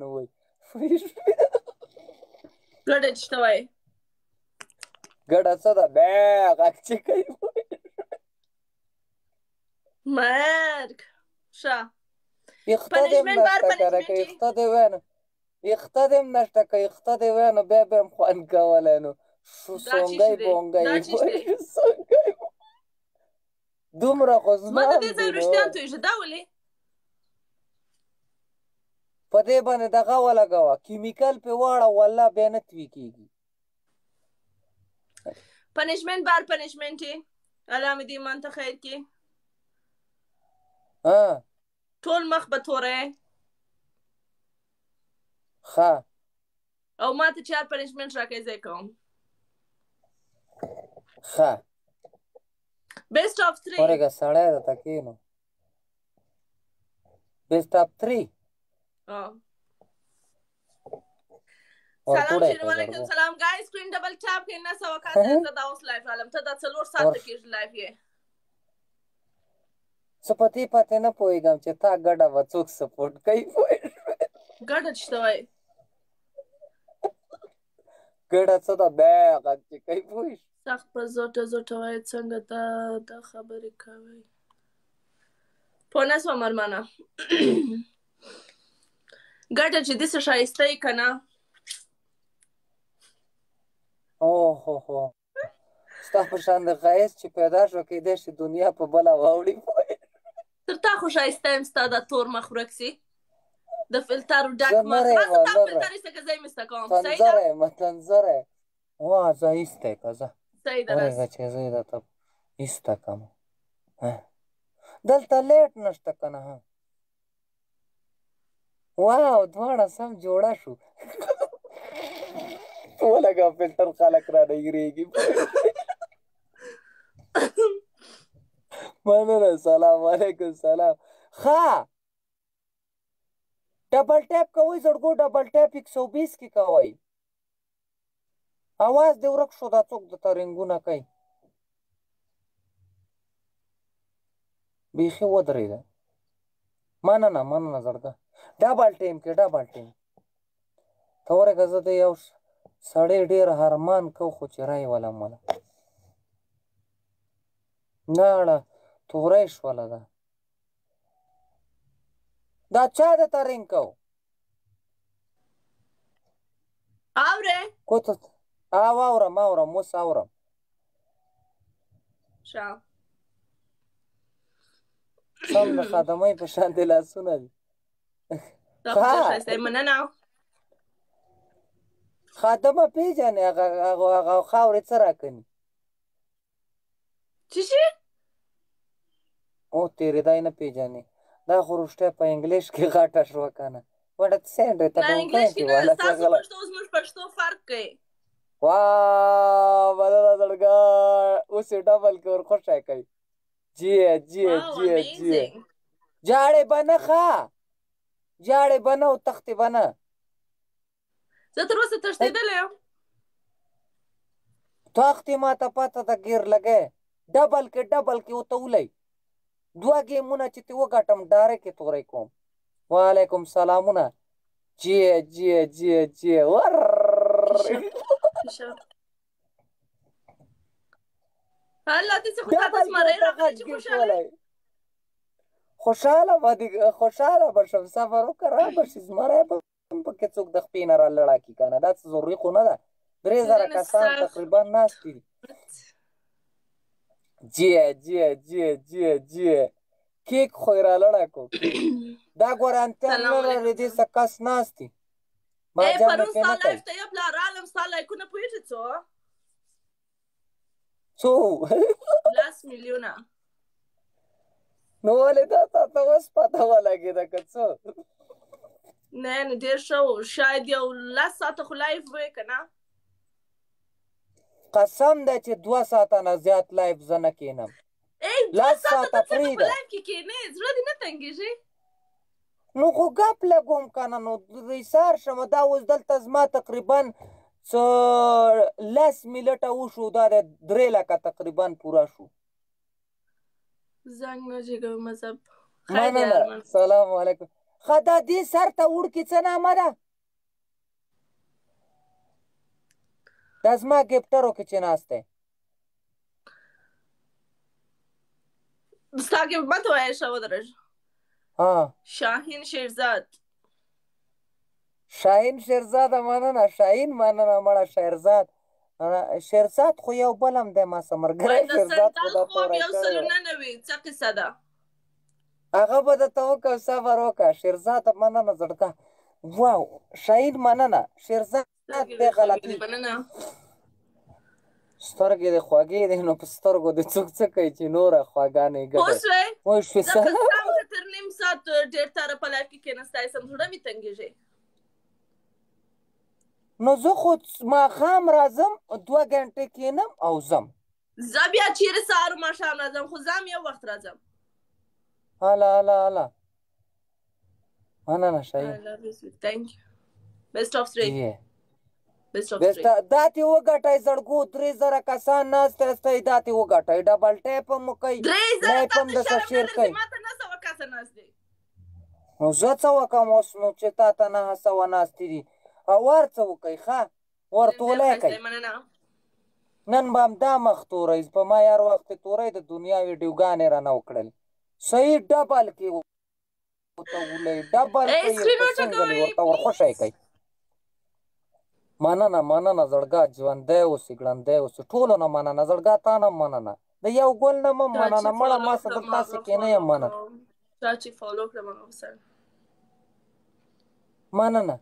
نو وای ګډه چې ته وایې ګډه څه ده بیا غږ چې کوي مرګ ښه یخته دې هم نشته کنه که یخته دې وای نو یخته دې هم نشته که یخته دې وای نو بیا به هم خوند کولی نو سونګی بونګی سونګی دومره خو زما هم دي نو دا ولې په دې باندې دغه ولګوه کیمیکل پې واړه والله بیا نه توی کېږي پنشمنت بار پنشمنت یې الله مې دې ایمان ته خیر کړي ټول مخ به توری ښه او ما ته چې هر پنشمنت راکوي زه یې کوم ښه بیسټ آف 3 ورېږه سړی درته کښېنو بیسټ آف 3 سلام شنو علیکم سلام ګایز سکرین ډبل ټاپ کړئ نه سوه کاته زه دا اوس لایف رالم ته دا 4 ساعته کېږي لایف یې څه په دې پاتې نه پوهېږم چې تا ګډه به څوک سپورټ کوي ګډه چې ته وایې ګډه څه ده بیا غږ چې کوي پوه سخت په زوټه زوټه وایې څنګه دا خبرې کوئ پوه نه شوه مرمنه ګډه چې داسې ښایسته یې که نه اوهو ستا په شان د ښایست چې پیدا شو کېدای شي دنیا په بله واوړي تر تا خو ښایسته یم ستا دا تور مخ ورک سي د فلترو ډک مخ ما زه تا فلتر ایسته که زه یې مسته کوم صحیح ده تنظره یم وا زه ایسته یې که زه صحیح ده ورېږه چې زه یې درته ایسته کړم دلته لیټ نشته که نه واو دواړه سم جوړه شو ولګه فلټر خلک رانه هېرېږي مننه سلام علیکم سلام ښه ډبل ټیپ کوئ زړګو ډبل ټیپ 120 کې کوئ اواز دې ورک شو دا څوک درته رنګونه کوي بیخي ودرېده مننه مننه زړګه ډبل ټیم کې ډبل ټیم ته ورېږه زه د یو سړی ډېر ارمان کو خو چې رای ولم وله ناړه توری شوله ده دا چا درته رنګ کو اورې کوته اورم اوس اورم ښه سم د خدمۍ په شان دې لاسونه دي دا خو ډېر ښایسته یې مننه خادمه پېژنې هغه خاورې څه راکني څه شي او تېرېدا یې نه پېژنې دا خو رښتیا په انګلیش کې غټه شوه که نه وټه سینډ ته انګلیش کې نه ستاسو پښتو زموږ پښتو فرق کوي واه مننه زړګا اوس یې ډبل کې ورخوشی کوي جیه جاړې به نه ښه جاړې به نه او تختې به نه زه تر اوسه تښتېدلی یم تختې ما ته پته ده ګیر لګی ډبل کې ورته ولئ 2 ګیمونه چې ترې وګټم ډایرکټ یې توری کوم وعلیکم سلامونه جیه ور الله داسې خو تاته زمری راغلی چې خوشحاله به شم صبر وکړه را به شي زمری به پکې څوک د خپې نه رالړه کي که نه دا څه ضروري خو نه ده 3000 کسان تقریبا ناستي دي جیه کیک خو یې رالړه کو دا ګوره انتن نه لري دې څه کس ناستي پرون ستا لایف ته یو پلا رالم ستا لایکونه پوهېږې څو 10 میلیونه نو ولې دا تاته اوس پته ولګېده که څه نه نو ډېر ښه و شاید یو 10 ساعته خو لایف وې که نه قسم دی چې 2 ساعته نه زیات لایف زه نه کښېنم 10 ساعته پرېږده لایف کې کښېنې زړه دې نه تنګېږي نو خو ګپ لګوم که نه نو ایسار شمه دا اوس دلته زما تقریبا 10 منټه وشو دا د 3 لکه تقریبا پوره شو زنګ نه جګوي مذهب مننه سلام علیکم ښه دا دې سر ته وړکي څه نامه ده دا زما ګفټرو کې چې ناست دی ستا مت وایه ښه ودرېږه شاهین شیرزاد شاهین شیرزاده مننه شاهین مننه مړه شیرزاد شیرزاد خو یو بل هم دی ما څه ملګری شیرزاد خو دا خوب یو سل و 99 څه قصه ده هغه به درته وکړه صبر وکړه شیرزاد مننه زړګه واو شاهین مننه شیرزاد بې غلطي سترګې دې خوږې دي نو په سترګو دې څوک څه کوي چې نوره خواږانې ګټه پوه شوې ځکه ستا مخې تر نیم ساعت ډېر تاره په لایف کې کېناستی سم زړه مې تنګېږي نو زه خو ماښام راځم 2 ګنټې کېنم او ځم زه بیا چیرې سهار ماښام راځم خو زه هم یو وخت راځم هله هله هله مننه شاهین بیسټ آف 3 دا تې وګټئ زړګو 3000 کسان ناست یاستئ دا تې وګټئ ډبل ټیپ هم وکئ لایف هم درته شیر کئ نو زه څه وکړم اوس نو چې تا ته 900 ناستې دي ور څه وکئ ښه ور تولی کئ نن به همدا مخ تورئ په ما هر وخت کې تورئ د دنیا ویډیوګانې رانه وکړل صحیح ډبل کې ورته ولئ ډبل کې سنګل ورته ورخوشی کئ مننه مننه زړګا ژوندی اوسې ګړندی اوسې ټولو نه مننه زړګا تا نه مننه د یو ګل نه مه مننه مړه ما څه دلتاسې کې نه یم مننه مننه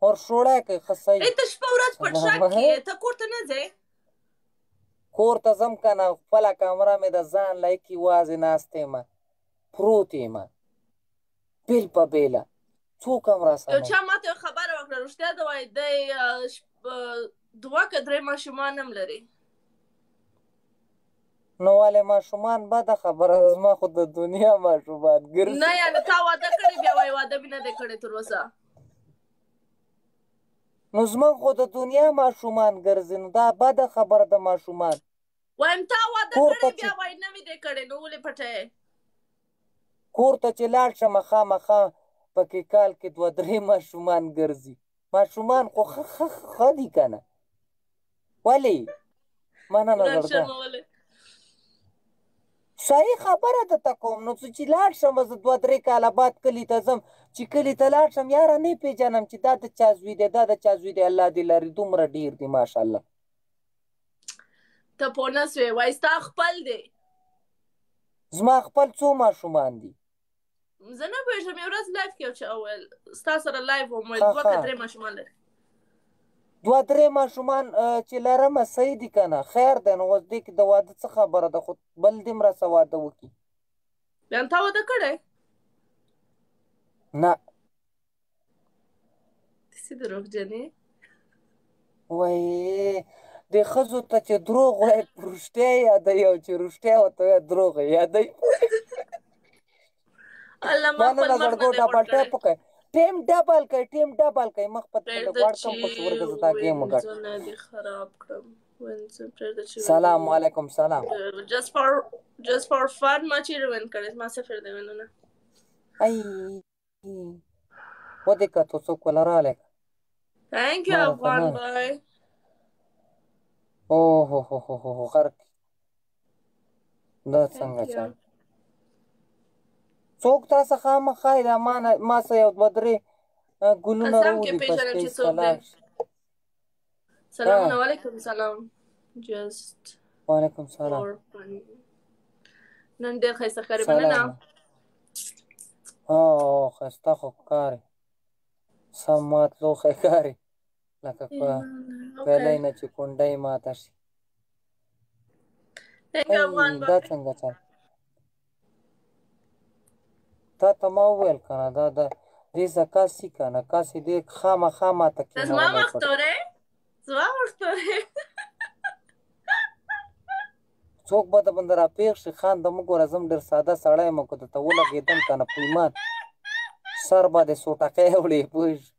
اور شوړی کوي ښه صحیح ته شپه ورځ پټ شاک کې ته کور ته نه ځې کور ته ځم که نه خپله کمره مې د ځان لایکي وازې ناست یم پروت یم بېل په بېله څوک هم راسره یو چا ماته یو خبره وکړه رښتیا ده وایي دی 2 که 3 ماشومان هم لري نو ولې ماشومان بده خبره زما خو د دنیا ماشومان ګرځي نه یعنې تا واده کړی بیا وایي واده مې نه دی کړی تر اوسه نو زما خو د دنیا ماشومان ګرځي نو دا بده خبره د ماشومان وایم تا واده کړی بیا وایي نه مې دی کړی نو ولې پټوې کور ته چې لاړ شم خامخا پکې کال کې 2-3 ماشومان ګرځي ماشومان خو ښه دي که نه ولې مننه زړګه صحیح خبره درته کوم نو چې لاړ شم زه 2-3 کاله بعد کلي ته ځم چې کلي ته لاړ شم یاره نه پېژنم چې دا د چا زوی دی دا د چا زوی دی الله دې لري دومره ډېر دي ماشاءالله ته پوه نه سوې وایي ستا خپل دی زما خپل څو ماشومان دي زه نه پوهېږم یو ورځ لایف کې یو چا وویل ستا سره لایف وم ویل 2 که 3 ماشومان لري 2-3 ماشومان چې لرمه صحیح دي که نه خیر دی نو اوس دې کې د واده څه خبره ده خو بل دې مرسته واده وکړي بیا تا واده کړی نه داسې دروغجنې وایي د ښځو ته چې دروغ وایي رښتیا یې یادوي او چې رښتیا ورته وایي دروغ یې یادوي مننه زړګو ډبل ټیپ وکړئ ټیم ډبل کوي ټیم ډبل کوي مخ په غوړ کم په ورګه زتا گیم وګټ خراب کړم سلام علیکم سلام just for fun ما چیرې وین کړې ما سفر دی ونه ای و دې کتو څوک ولراله thank you افغان بای او هو غرق دا څنګه چل څوک تاسو خامخا دا ما سه یو 2-3 ګلونه راوړي بس سلام علیکم سلام just وعلیکم سلام نن ډېر ښایسته ښکارې مننه ښایسته خو ښکارې سم ماتلو ښکارې لکه په پیلی نه چې کونډۍ ماته شي دا څنګه چل تا ته ما وویل که نه دا د دې زکات سي که نه کاسې دې خامخا ماته کېنولی زما وخت تورې څوک به د بنده راپېښ شي خان د موږ ګوره زم ډېر ساده سړی یم که درته ولګېدم که نه په ایمان سر به دې سوټکی وړې پوه شي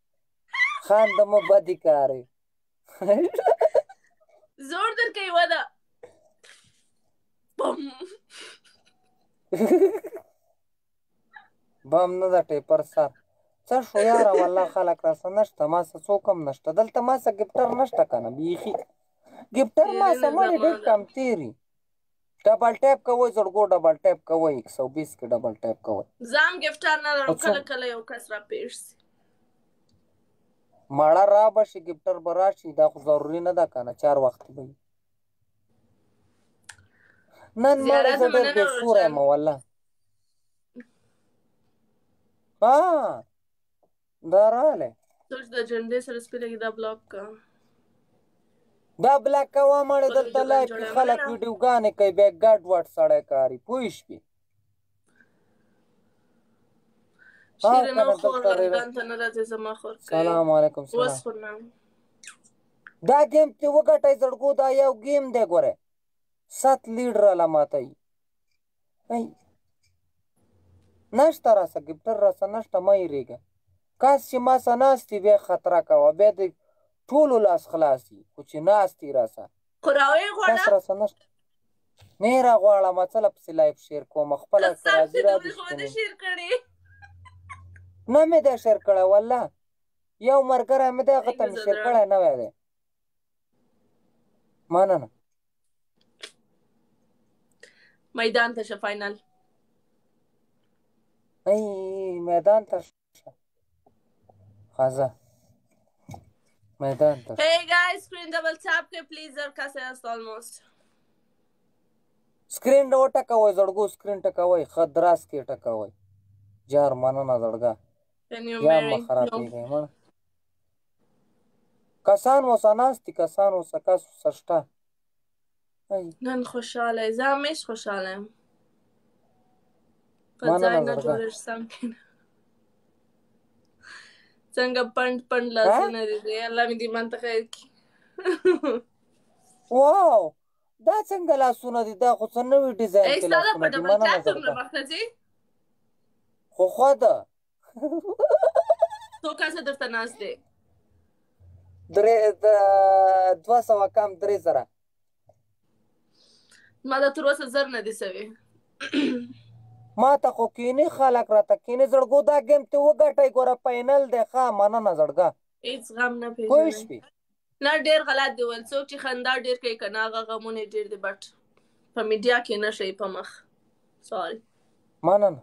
خان د مه بدې کارې زور در کوي وده بم نه ده ټیپر سر څه شو یاره والله خلک راسه نشته ما څه څوک هم نشته دلته ما څه ګفټر نشته که نه بیخي ګفټر ما څه مړې ډېر کم تېري ډبل ټیپ کوئ زړګو ډبل ټیپ کوئ 120 کې ډبل ټیپ کوئ زه هم ګفټر نه لرم کله کله یو کس راپېښ سي مړه را به شي ګفټر به راشي دا خو ضروري نه ده که نه 4 وختي به وي نن مړې زه ډېر بېسوره یم والله دا راغلی سوچ د جنډې سره سپي لګي دا بلاک کا دا بلاک کوه مړې دلته لایف کې خلک ویډیوګانې کوي بیا ګډ وډ سړی کاري پوه شوې سلام علیکم دا گیم ته وګټئ زړګو دا یو گیم دی ګوره 7 لیډ راله ماتوي نشته راسه ګفټر راسه نشته مه هېرېږه کاس چې ما سه ناست وي بیا خطره کوه بیا د ټولو لاس خلاص وي خو چې ناست وي راسه کاس راسه نشته نه یې راغواړم څه له پسې لایف شیر کوم خپله راځي نه مې دی شیر کړی والله یو ملګری مې دی هغه ته مې شیر کړی نوی دی مننه میدان ته شه فاینل میدان ته شه ښه میدان ته Hey guys, screen double tap کې پلیز زر کسه یاست almost سکرین وټکوئ زړګو سکرین ټکوئ ښه دراز کې ټکوئ جار مننه زړګه یا مه خرابېږئ مړه کسان اوسه ناست دي کسان اوسه کس اوسه شته نن خوشحاله زه همیش خوشحاله یم په ځای نه جوړېږ سم کېنه څنګه پنډ لاسونه دي الله مې دې ایمان ته خیر کړي واو دا څنګه لاسونه دي دا خو څه نوي ډیزاین کې لاسونه دي مننه درته خو خوا ده څو کسه درته ناست دی 200 کم 3 ما دا تر اوسه زر نه دي سوي ما ته خو کینې خلک راته کینې زړګو دا ګیم ته وګټئ ګوره فاینل دی ښه مننه زړګه هېڅ غم نه پوه پېژنئ شوې نه ډېر غلط دی ویل څوک چې خندا ډېر کوي که نه هغه غمونه یې ډېر دي بټ په میډیا کې نه شئ په مخ سوري مننه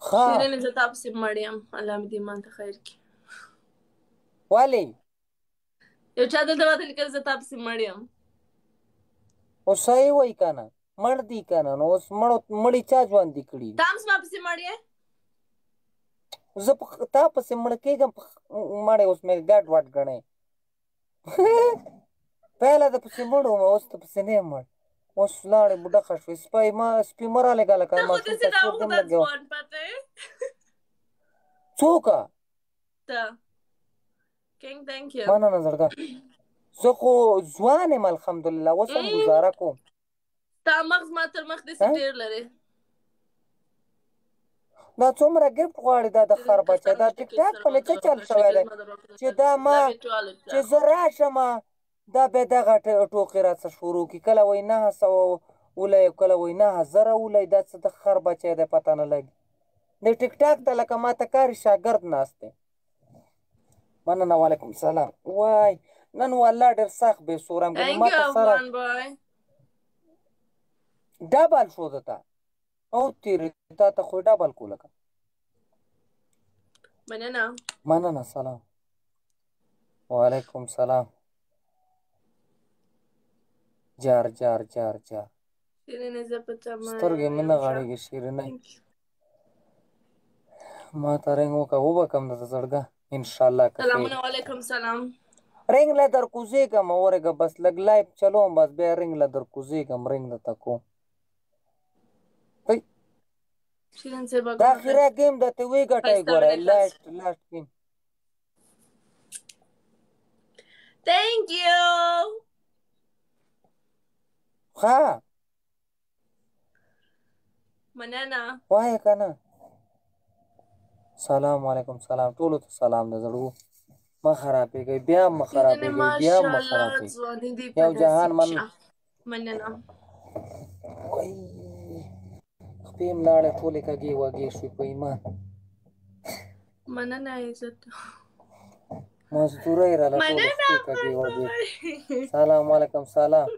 شیرینې زه تا پسې مړ یم الله مې دې ایمان ته خیر کړي ولې یو چا دلته راته لیکل زه تا پسې مړ یم اوس صحیح وایي که نه مړ دي که نه نو اوس مړي چا ژوندي کړي ته هم زما پسې مړ یې زه تا پسې مړ کېږم مړی اوس مې ګډ وډ ګڼې پهله د پسې مړ وم اوس ته پسې نه یم مړ اوس لاړې بوډخه شوې سپي مه رالېږه لکه ماشوم ته چور دې هم لګیا څوک مننه زړګه زه خو ځوان یم الحمدلله اوس هم ګزاره کوم ستا مغز ما تر مخ داسې ډېر لرې دا څومره ګفټ غواړي دا د خر بچی دا ټیک ټاک په نه څه چل شوی دی چې دا ما چې زه راشم دا بیا دغه ټوکې راڅه شروع کړي کله وایي 900 ولئ کله وایي 9000 ولئ دا څه د خر بچی دی پته نه لګي د ټیک ټاک ته لکه ما ته کاري شاګرد ناست دی مننه وعلیکم سلام وای نن والله ډېر سخت بېسوره یم ما ته سره ډبل شو دته او تیرې تا ته خو ډبل کو لکه مننه سلام وعلیکم سلام جار سترګې مې نه غړېږي شیرینۍ ما ته رنګ وکړه وبکم درته زړګه انشاءالله سلامونه وعلیکم سلام رنګ له در کوزېږم اورېږه بس لږ لایف چلوم بس بیا رنګ له در کوزېږم رنګ درته کوم دا اخیره ګیم درته وګټئ ګوره لاست ګیم Thank you. ها مننه وایه که نه سلام علیکم سلام ټولو ته سلام د زړو مه خرابېږئ بیا هم مه خرابېږئ بیا هم مه خرابېږئ یو جهان مننه خپې م لاړې ټولې کږې وږې شوې په ایمان مننه عزت مزدورۍ راله ټولې خپې کږې وږې سلام علیکم سلام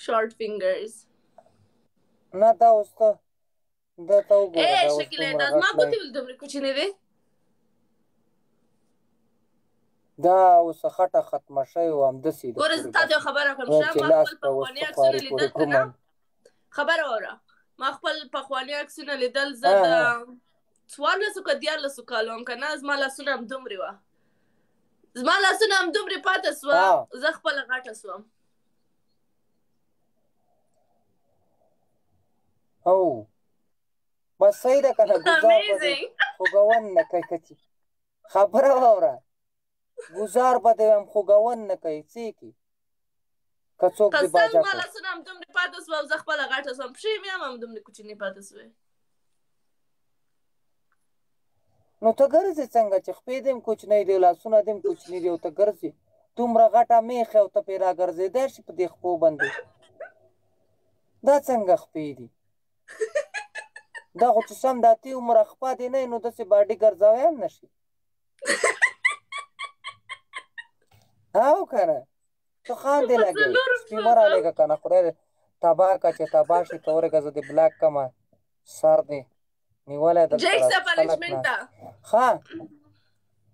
شارټ فینګرز نه دا اوس ته دا ته وګوره ای شکیله دا زما ګوتې ولې دومره کوچنۍ دی دا اوس خټه ختمه شوې وه همداسې ده ګوره زه تا ته یو خبره کوم شه ما خپل پخواني عکسونه لیدل که نه خبره واوره ما خپل پخواني عکسونه لیدل زه د 14 که 14 کالو وم که نه زما لاسونه همدومرې وه زما لاسونه همدومرې پاته سوه زه خپله غټه سوم او بس صحیح ده که نه ګزار به دې خوږون نه کوي که چې خبره واوره ګزار به دې هم خوږون نه کوي څه یې کړي که څوک دې باجه زما لاسونه همدومرې پاته سوه او زه خپله غټه سوم پښې مې هم همدومرې کوچنۍ پاته سوې نو ته ګرځې څنګه چې خپې دې هم کوچنۍ دي لاسونه دې هم کوچني دي او ته ګرځې دومره غټه میخې او ته پرې راګرځېدی شي په دې خپو باندې دا څنګه خپې دي دا خو چې سم د اتې عمره خپه دې نه وي نو داسې باډي ګرځوی هم نه شي او که نه ته خاندې لګوې سپي مه رالېږه که نه خدای دې تباه که چې تباه شي ته ورېږه زه دې بلاک کړمه سر دې نیولی دلته ښه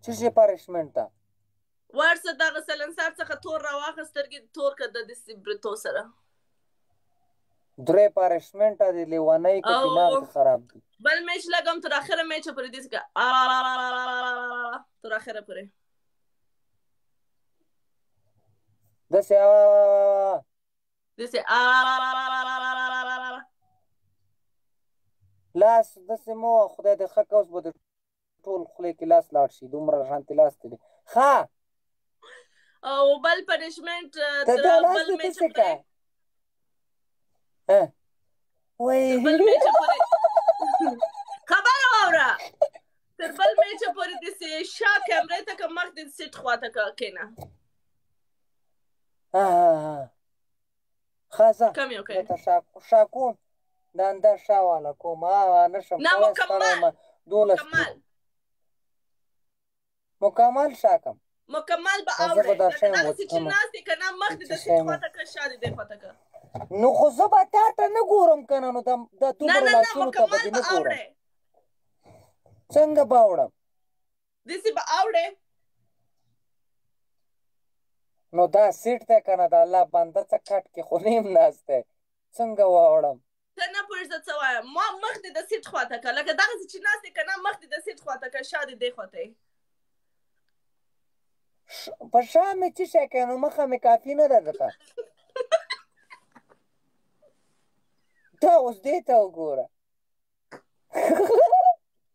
څه شي پنشمنټ ته ورسه دغه سلنسر څخه تور راواخه سترګې تور که د داسې برتو سره 3 پنشمنټه دې لیونۍ که دماغ دې خراب دي بل میچ لګم تر اخره میچه پورې داسې که تر اخره پورې داسې داسې لاس داسې مه وه خدای دې ښه که اوس به د ټول خولې کې لاس لاړ شي دومره شانتې لاس دې دی ښه او بل پنشمنټ ته دا لاس دې داسې که خبره واوره تر بل میچه پورې داسې شا کیمرې ته که مخ دې سیټ خواته که کښېنه ښه ځه کم یو کوې شا کوم د انده شا واله کوم نه شم نه مکمل شا کم مکمل به اورې لکه دغسې چې ناست یې که نه مخ دې د سیټ خواته که شا دې دې خواته که نو خو زه به تا ته نه ګورم که نه نو د دومره لاسونو ته به دې نه ګورم څنګه به اوړم داسې به اوړې نو دا سیټ دی که نه د الله بنده څه کټ کې خو نیم ناست دی څنګه واوړم ته نه پوهېږې زه څه وایم ما مخ دې د سیټ خواته که لکه دغسې چې ناست یې که نه مخ دې د سیټ خواته که شا دې دې خواته یې په شا مې څه شی کوې نو مخه مې کافي نه ده درته ته اوس دې ته وګوره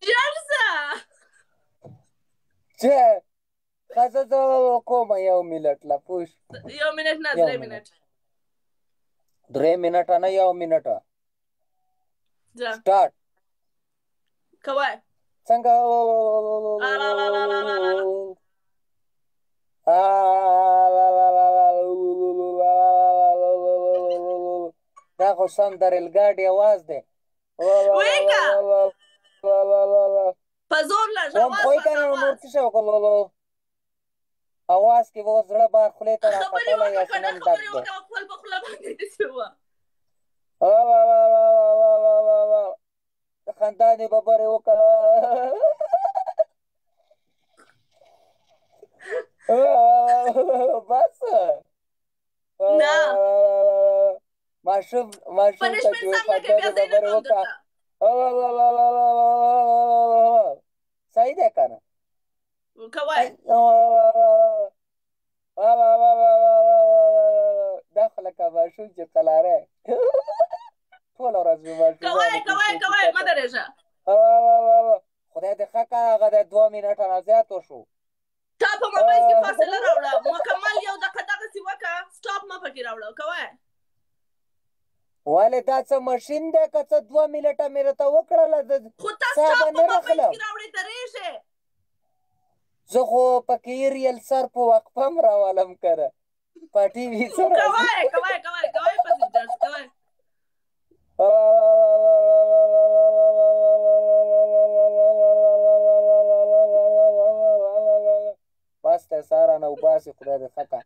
ژر ځه چې ښځه زه کومه 1 منټ لا پوه شو 1 منټ نه 3 منټ 3 منټه نه 1 منټه سټارټ کوه څنګه دا خو سم د ریل ګاډي اواز دی ویکه په زور لږ خو که نه نور څه شی وکړو اواز کې به زړه بار خولې ته راختلی یا صنم ډک دی خپل په خوله باندې داسې وه خندا دې ببرې وکړه بس نه ماشوم ته چې خندا دې ببرې وکړه صحیح دی که نه کوه دا خو لکه ماشوم چې قلاره ټوله ورځ مې ماشوم کوه مه درېږه خدای دې ښه کړه هغه د 2 منټه نه زیات وشو تا په موبایل کې فاصله راوړه مکمل 1 دقیقه دغسې وکړه سټاپ مه پکې راوړه کوه ولې دا څه ماشین دی که څه 2 منټه مې راته وکړله خو تا سټاپ په موبایل کې راوړې درېږې زه خو پکې ریل سر په وقفه هم راولم که نه په ټي وي سره کوه پسې جز کوه بس ته سارا نه وباسي خدای دې ښه کړه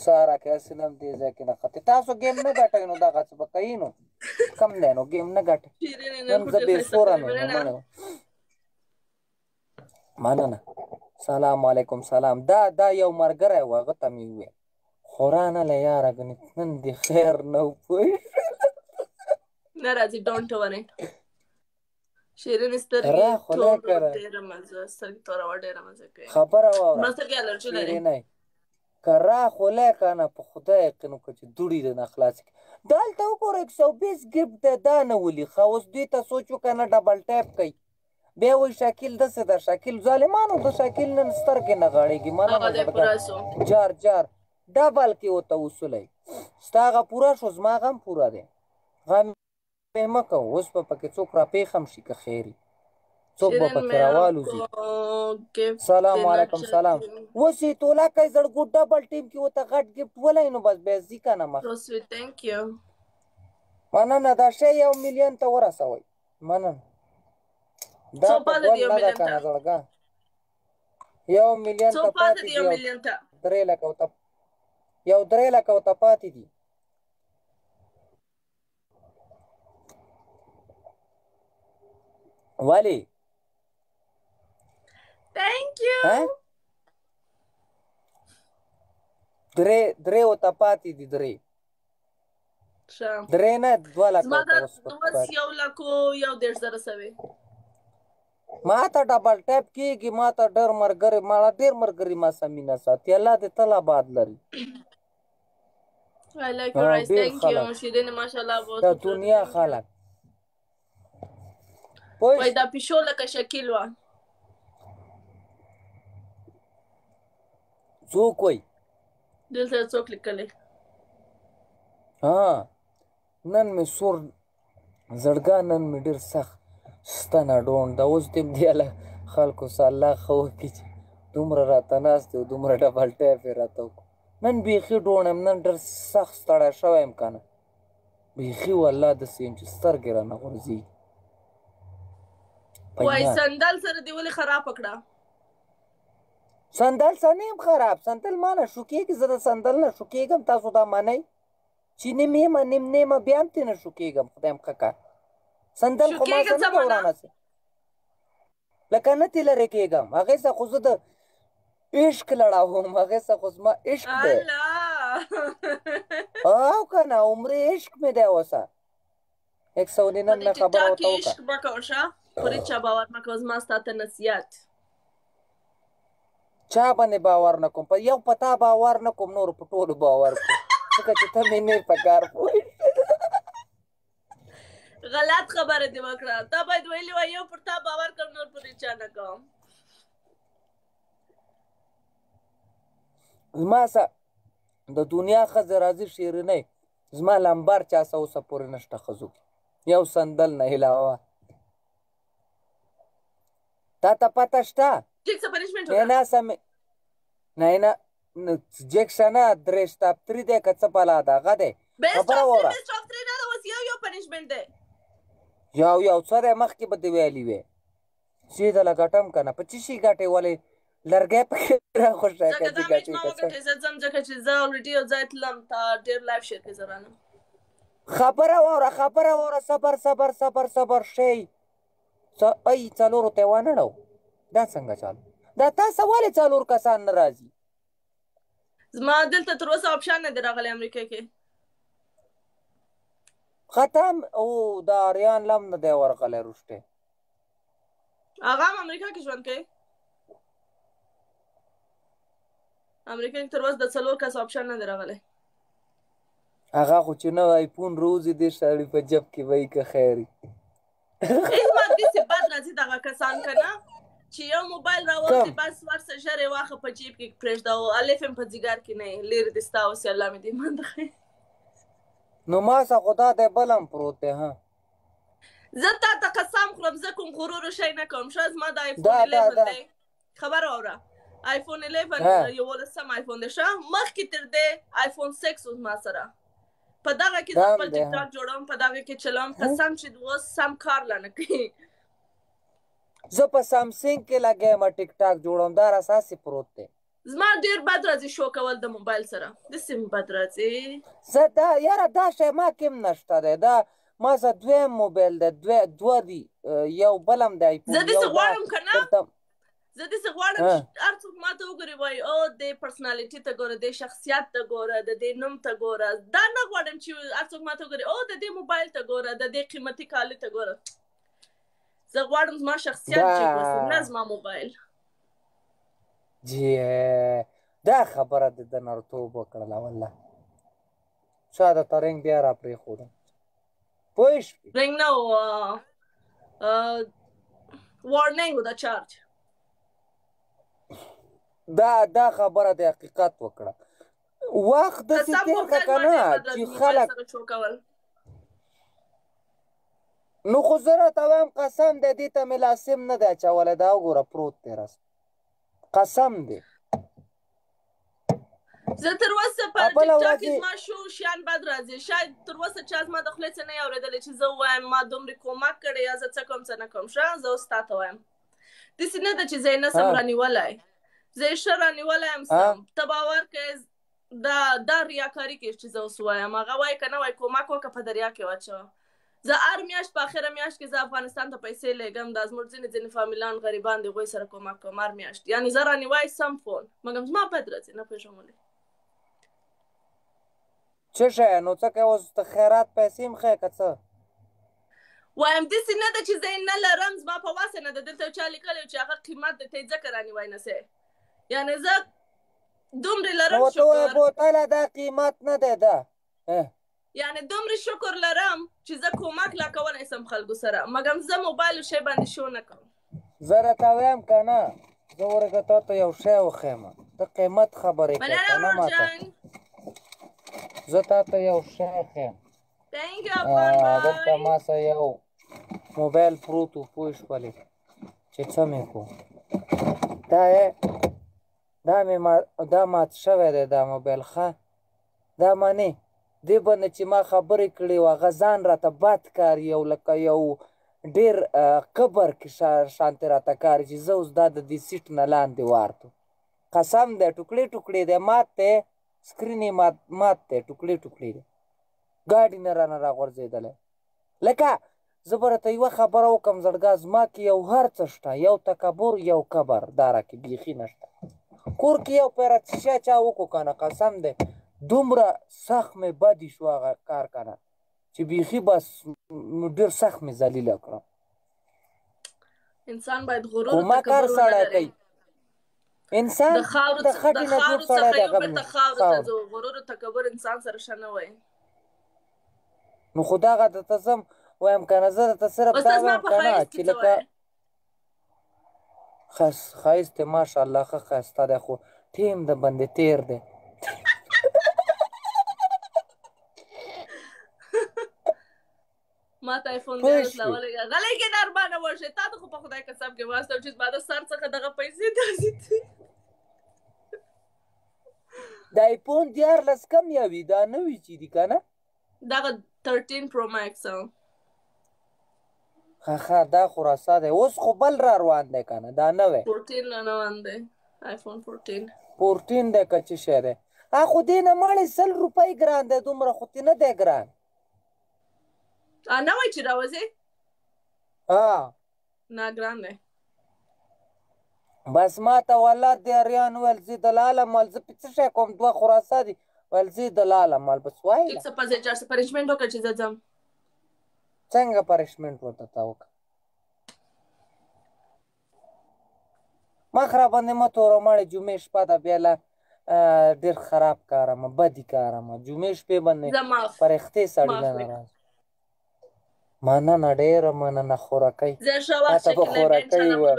سارا کې هسې نه هم دې ځای کې نه ختې تاسو گیم نه ګټئ نو دغه څه به کوي نو کم دی نو گیم نه ګټئ نن زه بې سوره مې نو منې مننه سلام علیکم سلام دا یو ملګری و هغه ته مې وویل خورانه یاره ګنې نن دې خیر نه و پوه نه راځي ډونټ ورې شیرین سترګې ټول ډېره مزه سترګې توروه ډېره مزه کوي خبره واوره ما سترګې الرجي لري شیرینۍ که راخولی که نه په خدای یقین وکړه چې دوړې دې نه خلاصې کړي دلته وګوره 120 ګفټ دی دا نه ولیښه اوس دوی ته سوچ وکړه نه ډبل ټایپ کوي بیا وایي شکیل داسې ده شکیل ظالمانو د شکیل نن سترګې نه غړېږي مننه جار جار ډبل کې ورته وصولی ستا هغه پوره شو زما غم پوره دی غم یې مه کوه اوس به پکې څوک راپېښ هم شي که خیري څوک به پکې راوالوځي سلام علیکم سلام اوس یې توله کوي زړګو ډبل ټیم کې ورته غټ ګفټ ولئ نو بس بیا ځي که نه مخ مننه دا شی 1 ملیون ته ورسوئ مننه دا په ګل نه ده که نه زړګه 1 ملیون ته پاتې دي 3 لکه ورته یو 3 لکه ورته پاتې دي ولې Thank you. درې ورته پاتې دي درې نه 2 لکه زما دا 1,10,000 ما ته ډبل ټیپ کېږي ما ته ډېر ملګري ما سه مینه ساتي الله دې تل آباد لري I like your eyes. Thank you. شیرین ماشاءالله د دنیا خلک وای دا پیشو لکه شکیل وه څوک وایي دلته څوک لیکلی نن مې سور زړګا نن مې ډېر سخت ستنه ډونډ ده اوس دې دې خلکو سه الله ښه وکړي چې دومره راته ناست دی دومره ډبل ټایپ یې راته وکړو نن بیخي ډوڼ یم نن ډېر سخت ستړی شوی یم که نه بیخي والله داسې یم چې سترګې رانه غورځېږي وای سندل سره دې ولې خراب کړه سندل سره نه یم خراب سندل ما نه شوکېږي زه د سندل نه شوکېږم تاسو دا منئ چې نیم یمه نیم نه یمه بیا هم ترې نه شوکېږم خدای م ښه کړه سندل خو ما سره نه ده ورانه سي لکه نه ترې لرې کېږم هغې سه خو زه د عشق لړاوم هغې سه خو زما عشق دی او که نه عمرې عشق مې دی اوسه 199 خبره ورته وکړه پر چا باور مه کوه زما ستا ته نصیحت چا باندې باور نه کوم په یو په تا باور نه کوم نورو په ټولو باور کوم ځکه چې ته مې نه په کار پوه غلط خبره دې وکړه تا باید ویلي وای یو پر تا باور کوم نور پر چا نه کوم زما سه د دنیا ښځې راځي شیرینۍ زما لمبر چا سه اوسه پورې نشته ښځو کې یو سندل نه علاوه تا ته پته شته نه جیکشه نه درېشتاپتري دی که څه بلا ده هغه دی خبره واوره یو څه دی مخکې به دې ویلي وې سیده له ګټم که نه په څه شي ګټې ولې لرګی پکې راخوشی که چې ګټې خبره واوره صبر شی ای څلورو ته یې وانهړو دا څنګه چل دا تاسو ولې څلور کسان نه راځي زما دلته تر اوسه آپشن نه دی راغلی امریکا کې ختم او دا اریان لم نه دی ورغلی رشته هغه هم امریکا کې ژوند کوي امریکا کې تر اوسه د څلور کس آپشن نه دی راغلی هغه خو چې نه آیفون روزي دې سړي په جب کې وایي که خیري هیڅ داسې بد راځي دغه کسان که نه چې یو موبایل راوړي بس ورسه ژر یې واخه په جیب کې پرېږده او الف هم په ځیګر کې نه یې لرې دې ستا اوس الله مې دې ایمان دخی نو ما څه خو دا دی بل هم پروت دی ها زه تا ته قسم خورم زه کوم غرور شی نه کوم شاید زما د آیفون 11 دی خبره واوره آیفون 11 یولسم آیفون دی ښه مخکې تر دې آیفون 6 اوس ما سره په دغه کې زه خپل ټیک ټاک جوړوم، په دغه کې چلوم، قسم چې اوس سم کار لا نه کوي. زه په سامسنګ کې لګیم ټیک ټاک جوړوم، دا اساسي پروت دی. زما ډېر بد راځي شو کول د موبایل سره، داسې مې بد راځي. زه دا یاره دا شی ما کې هم نشته دی، دا ما سره دویم موبایل دی، دوه دي، یو بل هم دی آیفون. زه داسې غواړم که نه، زه داسې غواړم چې هر څوک ما ته وګوري وایي او د پرسنالټي ته ګوره، د شخصیت ته ګوره، د دې نوم ته ګوره. دا نه غواړم چې هر څوک ما ته وګوري او د دې موبایل ته ګوره، د دې قیمتي کالي ته ګوره. زه غواړم زما شخصیت جګ وسي، نه زما موبایل. جی دا خبره د ده نرتوب وکړله والله. شاید ته رنګ بیا را پرېښودم پوه شوې. رنګ نه و، وارننګ و د چارج. دا خبره د حقیقت وکړه. وخت داسې تېر کړه که نه چې خلک نو خو زه راته وایم قسم دی دې ته مې لاسم نه دی اچولی، دا وګوره پروت دی رس، قسم دی. زه تر اوسه په ټیک ټاک کې زما شو شیان بد راځي. شاید تر اوسه چا زما د خولې څه نه وي اورېدلی چې زه ووایم ما دومرې کومک کړی یا زه څه کوم څه نه کوم. ښه زه اوس تا ته وایم داسې نه ده چې زه یې نه سم رانیولی، زه یې ښه رانیولی یم سم. ته باور کوې دا ریاکاري کوي چې زه اوس وایم. هغه وایي که نه وایي کومک وکړه په دریا کې واچوه. زه هر میاشت په اخره میاشت کې زه افغانستان ته پیسې لیږم، دا زموږ ځینې فامیلان غریبان دي هغوی سره کومک کوم هر میاشت. یعنې زه رانیوی سم فون، مګر زما بد راځي نه پوهېږم ولې. څه شی نو څه کوې اوس ته خیرات پیسې هم ښیې که څه؟ وایم داسې نه ده چې زه یې نه لرم، زما په وسه نه ده. دلته یو چا لیکلی چې هغه قیمت دی ته یې ځکه رانیوی نه سې. یعنې زه دومرې لرم نو ته وایې بوتله دا قیمت نه دی ده، یعنې دومره شکر لرم چې زه کومک لا کولی سم خلکو سره، مګر زه موبایل شی باندې شو نه کوم. زه راته وایم که نه زه ورږه تا ته یو شی وښیم، ته قیمت خبرې کوې که نه ما ته. زه تا ته یو شی ښیم، دلته ما سره یو موبایل پروت و پوه شولې چې څه مې کړو. دا مات شوی دی دا موبایل. ښه دا منې دې باندې چې ما خبرې کړې وه هغه ځان راته بد کاري، یو لکه یو ډېر قبر کې شانتې راته کاري چې زه اوس دا د دې سیټ نه لاندې وارتو. قسم دی ټوکړې ټوکړې دی، مات دی، سکرین یې مات دی، ټوکړې ټوکړې دی، ګاډي نه رانه راغورځېدلی. لکه زه به راته یوه خبره وکړم زړګا، زما کې یو هر څه شته، یو تکبر یو کبر دا راکې بیخي نشته. کور کې یو پیره شی چا وکړو که نه قسم دی دومره سخت مې بدې شو هغه کار که نه چې بیخي بس ډېر سخت مې ذلیله کړم. انسان باید غرور کومک هر سړی کوي، انسان د خټې نه جوړ سړی دی. غرور او تکبر انسان سره ښه نه وایي. نو خو دغه درته زه هم وایم که نه، زه درته صرف دا وایم که نه چې لکه ښایست دی ماشاءالله ښه ښایسته دی، خو ټیم د باندې تیر دی. ما ته آیفون 11 راولېږه غلی کېنه ارمانه ورشې. تا ته خو په خدای قسم کې واستم چې زما د سر څخه دغه پیسې داسې دي. د آیفون 11 کم یوي دا نوي چې دي که نه، دغه 13 پرو ماکس. ښه دا خو راسا دی. اوس خو بل را روان دی که نه، دا نوی 14 را روان دی، آیفون 14 دی که څه شی دی. خو دې نه مړې 100 روپۍ ګران دی، دومره خو تې نه دی ګران. نوی چې راوځي نه ګران دی. بس ما ته والله دیاریان ویل زه دلاله مال زه په څه شی کوم، دوه خراسه دي ویل زه دلاله مال بس وایله 150 پنشمنټ وکړه چې زه ځم. څنګه پنشمنټ ورته تا وکړه؟ مخ را باندې مه توره مړې جمعې شپه ده بیا له ډېر خراب کارمه بدي کارمه جمعې شپې باندې فرښتې سړي نه راځي. مننه ډېره مننه خورکۍ ماته به خورکۍ وه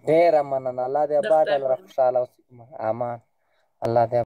ډېره مننه. الله دې آباد لره خوشحاله اوسې. امان الله دې